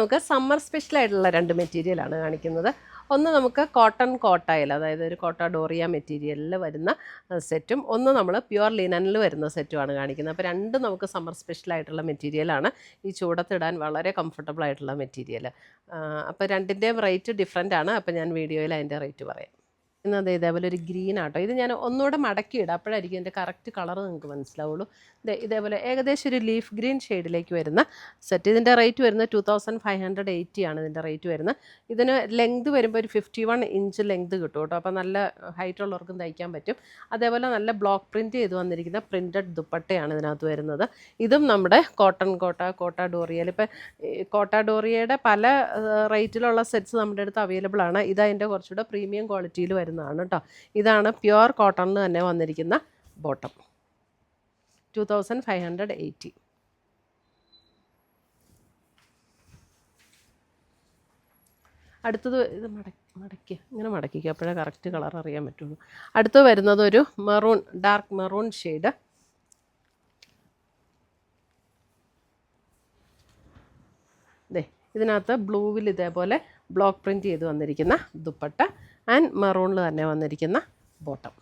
നമുക്ക് സമ്മർ സ്പെഷ്യലായിട്ടുള്ള രണ്ട് മെറ്റീരിയലാണ് കാണിക്കുന്നത്. ഒന്ന് നമുക്ക് കോട്ടൺ കോട്ടയിൽ, അതായത് ഒരു കോട്ട ഡോറിയ മെറ്റീരിയലിൽ വരുന്ന സെറ്റും, ഒന്ന് നമ്മൾ പ്യുവർ ലിനനിൽ വരുന്ന സെറ്റുമാണ് കാണിക്കുന്നത്. അപ്പോൾ രണ്ടും നമുക്ക് സമ്മർ സ്പെഷ്യലായിട്ടുള്ള മെറ്റീരിയലാണ്. ഈ ചൂടത്തിടാൻ വളരെ കംഫർട്ടബിൾ ആയിട്ടുള്ള മെറ്റീരിയൽ. അപ്പോൾ രണ്ടിൻ്റെയും റേറ്റ് ഡിഫറെൻ്റ് ആണ്. അപ്പോൾ ഞാൻ വീഡിയോയിൽ അതിൻ്റെ റേറ്റ് പറയാം. ഇന്നത് ഇതേപോലെ ഒരു ഗ്രീൻ ആട്ടോ. ഇത് ഞാൻ ഒന്നുകൂടെ മടക്കിയിടാം, അപ്പോഴായിരിക്കും എൻ്റെ കറക്റ്റ് കളർ നിങ്ങൾക്ക് മനസ്സിലാവുള്ളൂ. ഇതേപോലെ ഏകദേശം ഒരു ലീഫ് ഗ്രീൻ ഷെയ്ഡിലേക്ക് വരുന്ന സെറ്റ്. ഇതിൻ്റെ റേറ്റ് വരുന്നത് 2580 ആണ് ഇതിൻ്റെ റേറ്റ് വരുന്നത്. ഇതിന് ലെങ്ത് വരുമ്പോൾ ഒരു 51 ഇഞ്ച് ലെങ്ത് കിട്ടും കേട്ടോ. അപ്പോൾ നല്ല ഹൈറ്റ് ഉള്ളവർക്കും തയ്ക്കാൻ പറ്റും. അതേപോലെ നല്ല ബ്ലോക്ക് പ്രിൻറ്റ് ചെയ്ത് വന്നിരിക്കുന്ന പ്രിൻറ്റഡ് ദുപ്പട്ടയാണ് ഇതിനകത്ത് വരുന്നത്. ഇതും നമ്മുടെ കോട്ടൺ കോട്ട ഡോറിയയിൽ, ഇപ്പോൾ കോട്ട ഡോറിയയുടെ പല റേറ്റിലുള്ള സെറ്റ്സ് നമ്മുടെ അടുത്ത് അവൈലബിൾ ആണ്. ഇതതിൻ്റെ കുറച്ചുകൂടെ പ്രീമിയം ക്വാളിറ്റിയിൽ വരുന്നതാണ് കേട്ടോ. ഇതാണ് പ്യുവർ കോട്ടണിൽ തന്നെ വന്നിരിക്കുന്ന ബോട്ടം, 2580. അടുത്തത് ഇത് ഇങ്ങനെ മടക്കിക്കുക, അപ്പോഴേ കറക്റ്റ് കളർ അറിയാൻ പറ്റുള്ളൂ. അടുത്ത് വരുന്നത് ഒരു മെറൂൺ, ഡാർക്ക് മെറൂൺ ഷെയ്ഡ്. ഇതിനകത്ത് ബ്ലൂവിൽ ഇതേപോലെ ബ്ലോക്ക് പ്രിൻറ്റ് ചെയ്ത് വന്നിരിക്കുന്ന ദുപ്പട്ട ആൻഡ് മെറൂണിൽ തന്നെ വന്നിരിക്കുന്ന ബോട്ടം.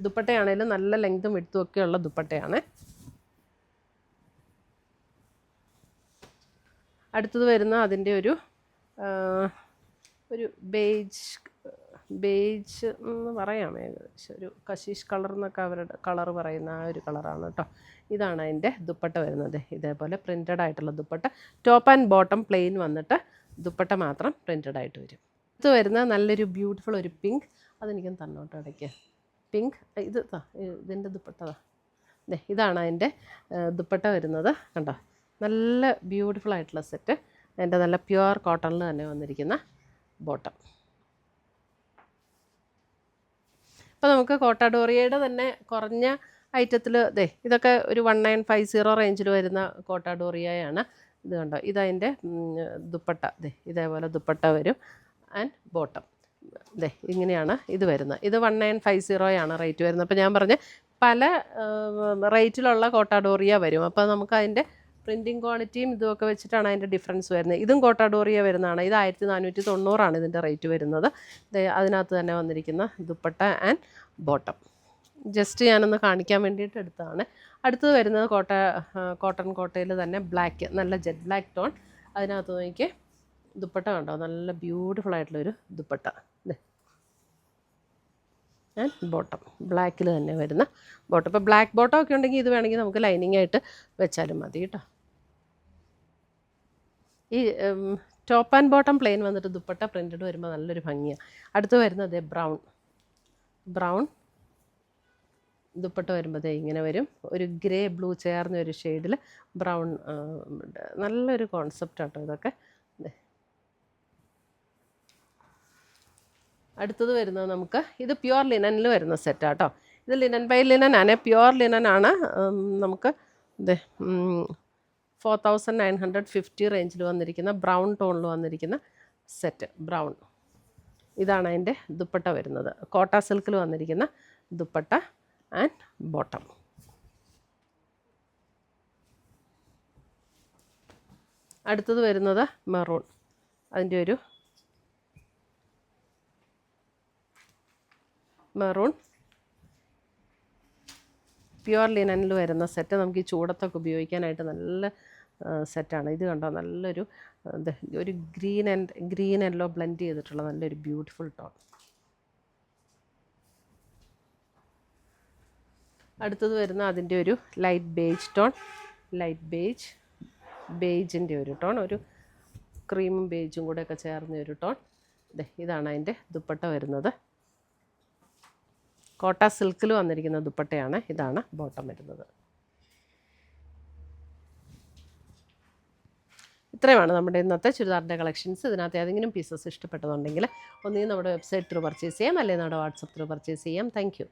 ദുപ്പട്ടയാണേലും നല്ല ലെങ്തും വിഡ്ത്തും ഒക്കെയുള്ള ദുപ്പട്ടയാണ്. അടുത്തത് വരുന്ന അതിൻ്റെ ഒരു ബേജ് എന്ന് പറയാം, ഏകദേശം ഒരു കശീഷ് കളർ എന്നൊക്കെ അവരുടെ കളർ പറയുന്ന ആ ഒരു കളറാണ് കേട്ടോ. ഇതാണ് അതിൻ്റെ ദുപ്പട്ട വരുന്നത്. ഇതേപോലെ പ്രിൻറ്റഡ് ആയിട്ടുള്ള dupatta, top and bottom plain വന്നിട്ട് ദുപ്പട്ട മാത്രം പ്രിൻറ്റഡ് ആയിട്ട് വരും. ഇത് വരുന്ന നല്ലൊരു ബ്യൂട്ടിഫുൾ ഒരു പിങ്ക്, അതെനിക്കും തന്നോട്ടോ ഇടയ്ക്ക്. പിങ്ക് ഇതിൻ്റെ ദുപ്പട്ട ഇതാണ് അതിൻ്റെ ദുപ്പട്ട വരുന്നത്. കണ്ടോ, നല്ല ബ്യൂട്ടിഫുൾ ആയിട്ടുള്ള സെറ്റ്. അതിൻ്റെ നല്ല പ്യുവർ കോട്ടണിൽ തന്നെ വന്നിരിക്കുന്ന ബോട്ടം. അപ്പോൾ നമുക്ക് കോട്ട ഡോറിയയുടെ തന്നെ കുറഞ്ഞ ഐറ്റത്തിൽ ഇതൊക്കെ ഒരു 1950 റേഞ്ചിൽ വരുന്ന കോട്ട ഡോറിയയാണ്. ഇത് കണ്ടോ, ഇതതിൻ്റെ ദുപ്പട്ട. ഇതേപോലെ ദുപ്പട്ട വരും ആൻഡ് ബോട്ടം. ഇങ്ങനെയാണ് ഇത് വരുന്നത്. ഇത് 1950 റേറ്റ് വരുന്നത്. അപ്പോൾ ഞാൻ പറഞ്ഞ പല റേറ്റിലുള്ള കോട്ട ഡോറിയ വരും. അപ്പോൾ നമുക്ക് അതിൻ്റെ പ്രിൻറ്റിങ് ക്വാളിറ്റിയും ഇതുമൊക്കെ വെച്ചിട്ടാണ് അതിൻ്റെ ഡിഫറൻസ് വരുന്നത്. ഇതും കോട്ട ഡോറിയ വരുന്നതാണ്. ഇത് 1490 ഇതിൻ്റെ റേറ്റ് വരുന്നത്. അതിനകത്ത് തന്നെ വന്നിരിക്കുന്ന ദുപ്പട്ട ആൻഡ് ബോട്ടം ജസ്റ്റ് ഞാനൊന്ന് കാണിക്കാൻ വേണ്ടിയിട്ട് എടുത്തതാണ്. അടുത്തത് വരുന്നത് കോട്ടൺ കോട്ടയിൽ തന്നെ ബ്ലാക്ക്, നല്ല ജെറ്റ് ബ്ലാക്ക് ടോൺ. അതിനകത്ത് നോക്കി ദുപ്പട്ട കണ്ടോ, നല്ല ബ്യൂട്ടിഫുൾ ആയിട്ടുള്ളൊരു ദുപ്പട്ട. ആൻഡ് ബോട്ടം ബ്ലാക്കിൽ തന്നെ വരുന്ന ബോട്ടം. ഇപ്പോൾ ബ്ലാക്ക് ബോട്ടം ഒക്കെ ഉണ്ടെങ്കിൽ ഇത് വേണമെങ്കിൽ നമുക്ക് ലൈനിങ് ആയിട്ട് വെച്ചാലും മതി കേട്ടോ. ഈ ടോപ്പ് ആൻഡ് ബോട്ടം പ്ലെയിൻ വന്നിട്ട് ദുപ്പട്ട പ്രിൻറ്റഡ് വരുമ്പോൾ നല്ലൊരു ഭംഗിയാണ്. അടുത്ത് വരുന്നത് ബ്രൗൺ ദുപ്പട്ട വരുമ്പോൾ ഇങ്ങനെ വരും. ഒരു ഗ്രേ ബ്ലൂ ചേർന്ന ഒരു ഷെയ്ഡിൽ ബ്രൗൺ. നല്ലൊരു കോൺസെപ്റ്റ് ആട്ടോ ഇതൊക്കെ. അടുത്തത് വരുന്നത് നമുക്ക് ഇത് പ്യുവർ ലിനനിൽ വരുന്ന സെറ്റാട്ടോ. ഇത് ലിനൻ ബൈ ലിനൻ ആണ്, പ്യുവർ ലിനൻ ആണ്. നമുക്ക് 4950 റേഞ്ചിൽ വന്നിരിക്കുന്ന ബ്രൗൺ ടോണിൽ വന്നിരിക്കുന്ന സെറ്റ്, ബ്രൗൺ. ഇതാണ് അതിൻ്റെ ദുപ്പട്ട വരുന്നത്. കോട്ട സിൽക്കിൽ വന്നിരിക്കുന്ന ദുപ്പട്ട ആൻഡ് ബോട്ടം. അടുത്തത് വരുന്നത് മെറൂൺ. അതിൻ്റെ ഒരു മെറൂൺ പ്യുവർ ലിനനിൽ വരുന്ന സെറ്റ്. നമുക്ക് ഈ ചൂടത്തൊക്കെ ഉപയോഗിക്കാനായിട്ട് നല്ല സെറ്റാണ്. ഇത് കണ്ടോ, നല്ലൊരു ഒരു ഗ്രീൻ യെല്ലോ ബ്ലെൻഡ് ചെയ്തിട്ടുള്ള നല്ലൊരു ബ്യൂട്ടിഫുൾ ടോൺ. അടുത്തത് വരുന്ന അതിൻ്റെ ഒരു ലൈറ്റ് ബേജ് ടോൺ, ബേജിൻ്റെ ഒരു ടോൺ, ഒരു ക്രീമും ബേജും കൂടെയൊക്കെ ചേർന്ന ഒരു ടോൺ. ഇതാണ് അതിൻ്റെ ദുപ്പട്ട വരുന്നത്. കോട്ട സിൽക്കിൽ വന്നിരിക്കുന്ന ദുപ്പട്ടയാണ്. ഇതാണ് ബോട്ടം വരുന്നത്. ഇത്രയുമാണ് നമ്മുടെ ഇന്നത്തെ ചുരിദാറിൻ്റെ കളക്ഷൻസ്. ഇതിനകത്ത് ഏതെങ്കിലും പീസസ് ഇഷ്ടപ്പെട്ടതുണ്ടെങ്കിൽ ഒന്നുകിൽ നമ്മുടെ വെബ്സൈറ്റ് ത്രൂ പർച്ചേസ് ചെയ്യാം, അല്ലെങ്കിൽ നമ്മുടെ വാട്സപ്പ് ത്രൂ പർച്ചേസ് ചെയ്യാം. Thank you.